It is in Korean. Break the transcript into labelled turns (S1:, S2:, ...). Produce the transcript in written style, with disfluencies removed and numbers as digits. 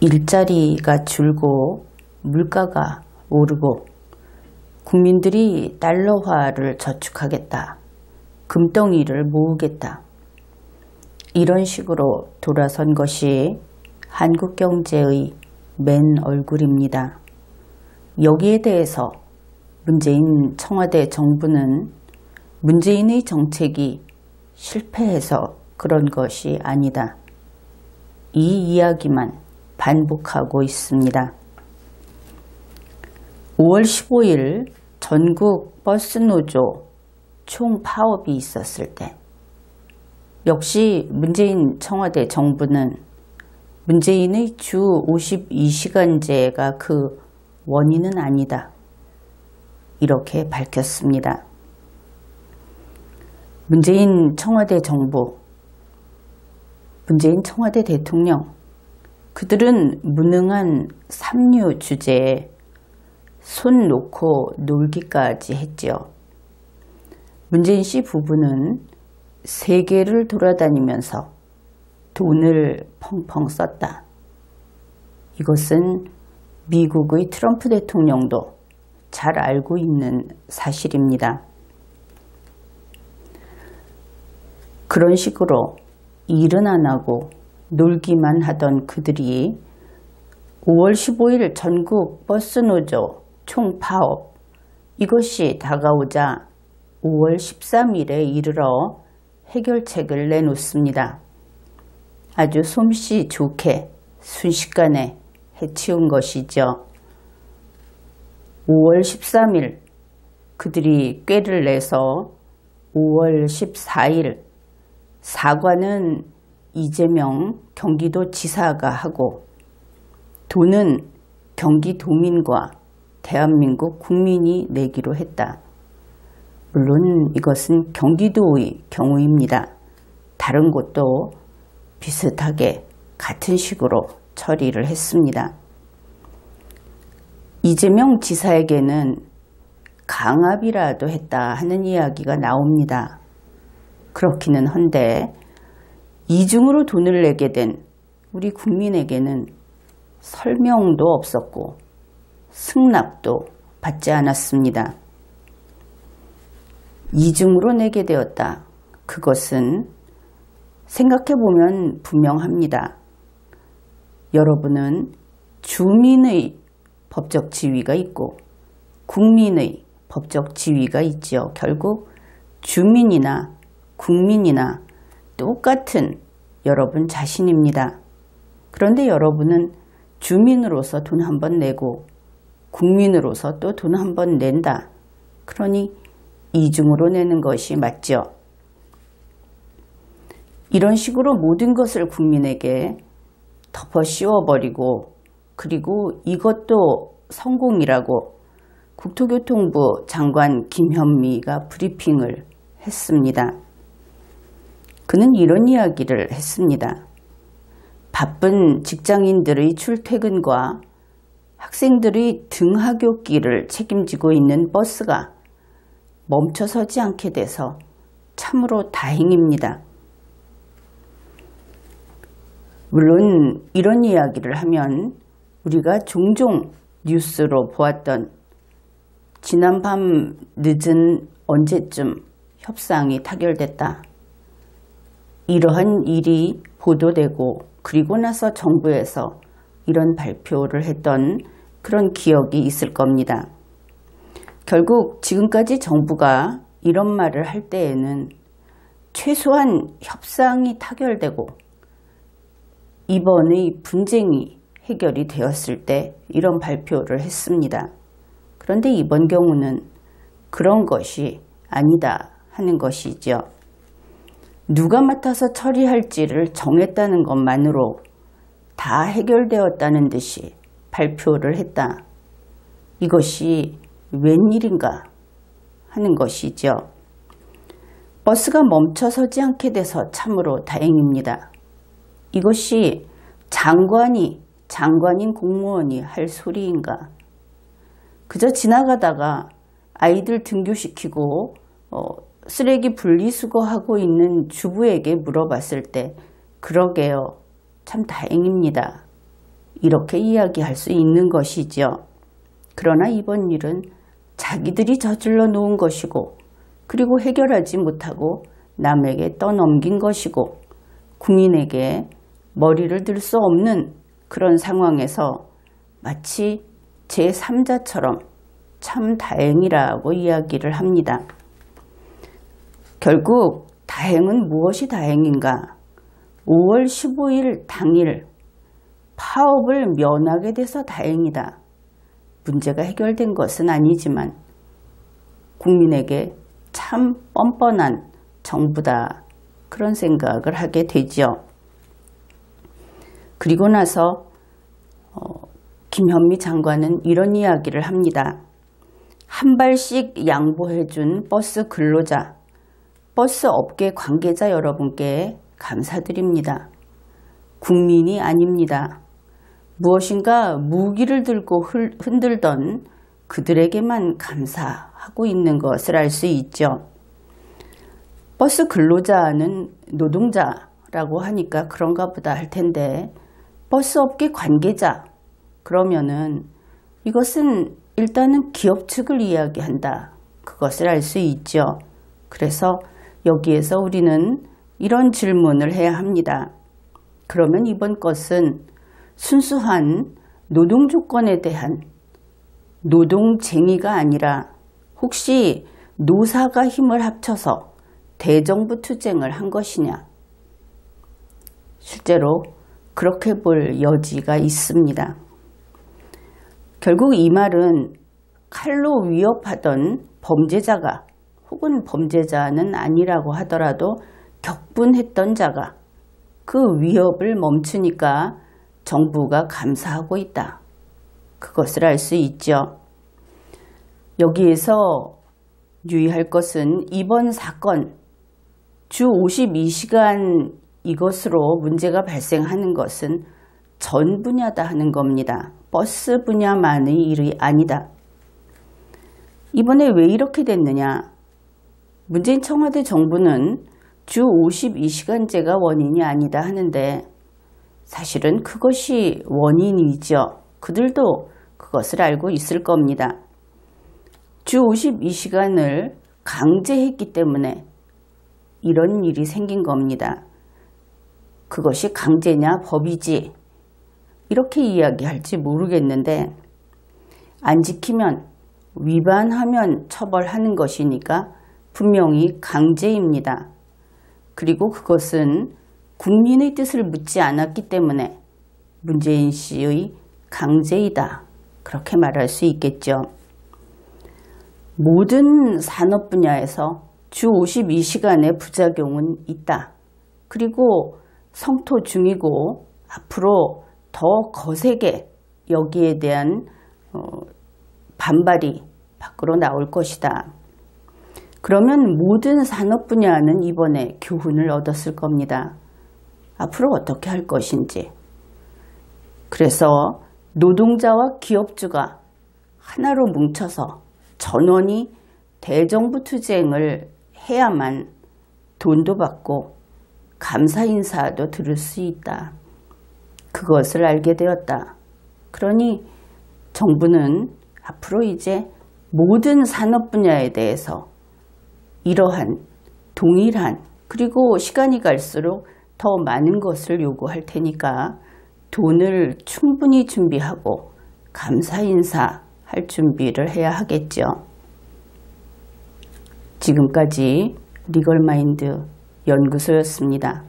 S1: 일자리가 줄고 물가가 오르고 국민들이 달러화를 저축하겠다. 금덩이를 모으겠다. 이런 식으로 돌아선 것이 한국 경제의 맨 얼굴입니다. 여기에 대해서 문재인 청와대 정부는 문재인의 정책이 실패해서 그런 것이 아니다. 이 이야기만 반복하고 있습니다. 5월 15일 전국 버스노조 총파업이 있었을 때 역시 문재인 청와대 정부는 문재인의 주 52시간제가 그 원인은 아니다. 이렇게 밝혔습니다. 문재인 청와대 정부, 문재인 청와대 대통령, 그들은 무능한 삼류 주제에 손 놓고 놀기까지 했지요. 문재인 씨 부부는 세계를 돌아다니면서 돈을 펑펑 썼다. 이것은 미국의 트럼프 대통령도 잘 알고 있는 사실입니다. 그런 식으로 일은 안 하고 놀기만 하던 그들이 5월 15일 전국 버스노조 총파업, 이것이 다가오자 5월 13일에 이르러 해결책을 내놓습니다. 아주 솜씨 좋게 순식간에 해치운 것이죠. 5월 13일 그들이 꾀를 내서 5월 14일 사과는 이재명 경기도지사가 하고 돈은 경기도민과 대한민국 국민이 내기로 했다. 물론 이것은 경기도의 경우입니다. 다른 곳도 비슷하게 같은 식으로 처리를 했습니다. 이재명 지사에게는 강압이라도 했다 하는 이야기가 나옵니다. 그렇기는 한데 이중으로 돈을 내게 된 우리 국민에게는 설명도 없었고 승낙도 받지 않았습니다. 이중으로 내게 되었다. 그것은 생각해보면 분명합니다. 여러분은 주민의 법적 지위가 있고 국민의 법적 지위가 있죠. 결국 주민이나 국민이나 똑같은 여러분 자신입니다. 그런데 여러분은 주민으로서 돈 한 번 내고 국민으로서 또 돈 한 번 낸다. 그러니 이중으로 내는 것이 맞죠. 이런 식으로 모든 것을 국민에게 덮어 씌워버리고 그리고 이것도 성공이라고 국토교통부 장관 김현미가 브리핑을 했습니다. 그는 이런 이야기를 했습니다. 바쁜 직장인들의 출퇴근과 학생들의 등하굣길을 책임지고 있는 버스가 멈춰서지 않게 돼서 참으로 다행입니다. 물론 이런 이야기를 하면 우리가 종종 뉴스로 보았던 지난밤 늦은 언제쯤 협상이 타결됐다. 이러한 일이 보도되고 그리고 나서 정부에서 이런 발표를 했던 그런 기억이 있을 겁니다. 결국 지금까지 정부가 이런 말을 할 때에는 최소한 협상이 타결되고 이번의 분쟁이 해결이 되었을 때 이런 발표를 했습니다. 그런데 이번 경우는 그런 것이 아니다 하는 것이죠. 누가 맡아서 처리할지를 정했다는 것만으로 다 해결되었다는 듯이 발표를 했다. 이것이 웬일인가 하는 것이죠. 버스가 멈춰서지 않게 돼서 참으로 다행입니다. 이것이 장관인 공무원이 할 소리인가. 그저 지나가다가 아이들 등교시키고 쓰레기 분리수거하고 있는 주부에게 물어봤을 때 그러게요. 참 다행입니다. 이렇게 이야기할 수 있는 것이죠. 그러나 이번 일은 자기들이 저질러 놓은 것이고 그리고 해결하지 못하고 남에게 떠넘긴 것이고 국민에게 머리를 들 수 없는 그런 상황에서 마치 제3자처럼 참 다행이라고 이야기를 합니다. 결국 다행은 무엇이 다행인가? 5월 15일 당일 파업을 면하게 돼서 다행이다. 문제가 해결된 것은 아니지만 국민에게 참 뻔뻔한 정부다. 그런 생각을 하게 되죠. 그리고 나서 김현미 장관은 이런 이야기를 합니다. 한 발씩 양보해준 버스 근로자, 버스 업계 관계자 여러분께 감사드립니다. 국민이 아닙니다. 무엇인가 무기를 들고 흔들던 그들에게만 감사하고 있는 것을 알 수 있죠. 버스 근로자는 노동자라고 하니까 그런가 보다 할 텐데 버스업계 관계자 그러면은 이것은 일단은 기업 측을 이야기한다. 그것을 알 수 있죠. 그래서 여기에서 우리는 이런 질문을 해야 합니다. 그러면 이번 것은 순수한 노동 조건에 대한 노동쟁의가 아니라 혹시 노사가 힘을 합쳐서 대정부 투쟁을 한 것이냐? 실제로 그렇게 볼 여지가 있습니다. 결국 이 말은 칼로 위협하던 범죄자가 혹은 범죄자는 아니라고 하더라도 격분했던 자가 그 위협을 멈추니까 정부가 감사하고 있다. 그것을 알 수 있죠. 여기에서 유의할 것은 이번 사건 주 52시간 이것으로 문제가 발생하는 것은 전 분야다 하는 겁니다. 버스 분야만의 일이 아니다. 이번에 왜 이렇게 됐느냐? 문재인 청와대 정부는 주 52시간제가 원인이 아니다 하는데 사실은 그것이 원인이죠. 그들도 그것을 알고 있을 겁니다. 주 52시간을 강제했기 때문에 이런 일이 생긴 겁니다. 그것이 강제냐 법이지 이렇게 이야기할지 모르겠는데 안 지키면 위반하면 처벌하는 것이니까 분명히 강제입니다. 그리고 그것은 국민의 뜻을 묻지 않았기 때문에 문재인 씨의 강제이다. 그렇게 말할 수 있겠죠. 모든 산업 분야에서 주 52시간의 부작용은 있다. 그리고 성토 중이고 앞으로 더 거세게 여기에 대한 반발이 밖으로 나올 것이다. 그러면 모든 산업 분야는 이번에 교훈을 얻었을 겁니다. 앞으로 어떻게 할 것인지. 그래서 노동자와 기업주가 하나로 뭉쳐서 전원이 대정부 투쟁을 해야만 돈도 받고 감사 인사도 들을 수 있다. 그것을 알게 되었다. 그러니 정부는 앞으로 이제 모든 산업 분야에 대해서 이러한 동일한 그리고 시간이 갈수록 더 많은 것을 요구할 테니까 돈을 충분히 준비하고 감사 인사할 준비를 해야 하겠죠. 지금까지 리걸마인드 연구소였습니다.